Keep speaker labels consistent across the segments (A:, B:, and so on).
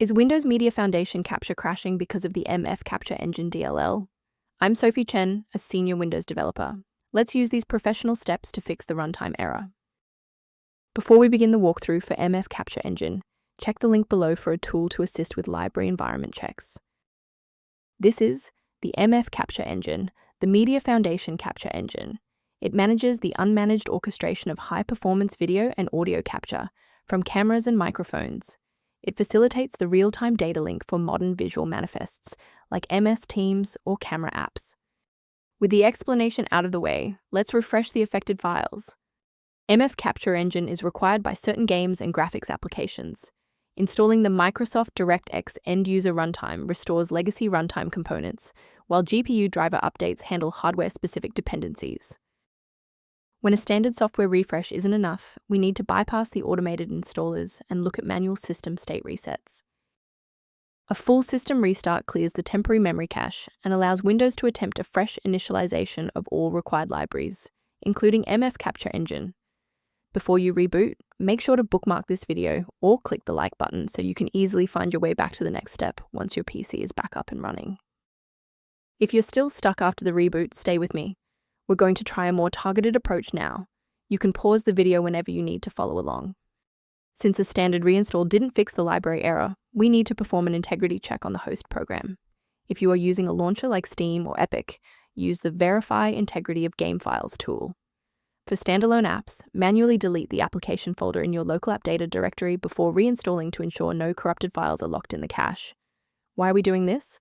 A: Is Windows Media Foundation capture crashing because of the Mfcaptureengine DLL? I'm Sophie Chen, a senior Windows developer. Let's use these professional steps to fix the runtime error. Before we begin the walkthrough for Mfcaptureengine, check the link below for a tool to assist with library environment checks. This is the Mfcaptureengine, the Media Foundation capture engine. It manages the unmanaged orchestration of high-performance video and audio capture from cameras and microphones. It facilitates the real-time data link for modern visual manifests like MS Teams or camera apps. With the explanation out of the way, let's refresh the affected files. Mfcaptureengine is required by certain games and graphics applications. Installing the Microsoft DirectX end-user runtime restores legacy runtime components, while GPU driver updates handle hardware-specific dependencies. When a standard software refresh isn't enough, we need to bypass the automated installers and look at manual system state resets. A full system restart clears the temporary memory cache and allows Windows to attempt a fresh initialization of all required libraries, including Mfcaptureengine. Before you reboot, make sure to bookmark this video or click the like button so you can easily find your way back to the next step once your PC is back up and running. If you're still stuck after the reboot, stay with me. We're going to try a more targeted approach now. You can pause the video whenever you need to follow along. Since a standard reinstall didn't fix the library error, we need to perform an integrity check on the host program. If you are using a launcher like Steam or Epic, use the Verify Integrity of Game Files tool. For standalone apps, manually delete the application folder in your local app data directory before reinstalling to ensure no corrupted files are locked in the cache. Why are we doing this?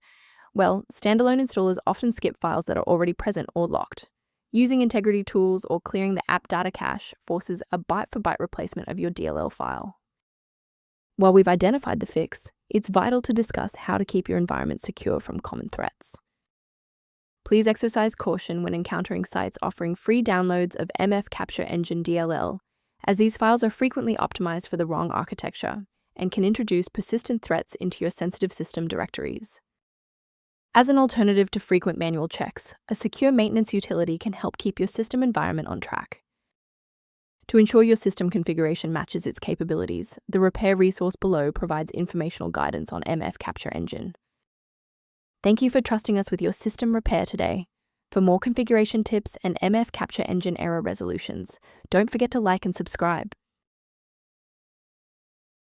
A: Well, standalone installers often skip files that are already present or locked. Using integrity tools or clearing the app data cache forces a byte-for-byte replacement of your DLL file. While we've identified the fix, it's vital to discuss how to keep your environment secure from common threats. Please exercise caution when encountering sites offering free downloads of Mfcaptureengine DLL, as these files are frequently optimized for the wrong architecture and can introduce persistent threats into your sensitive system directories. As an alternative to frequent manual checks, a secure maintenance utility can help keep your system environment on track. To ensure your system configuration matches its capabilities, the repair resource below provides informational guidance on Mfcaptureengine. Thank you for trusting us with your system repair today. For more configuration tips and Mfcaptureengine error resolutions, don't forget to like and subscribe.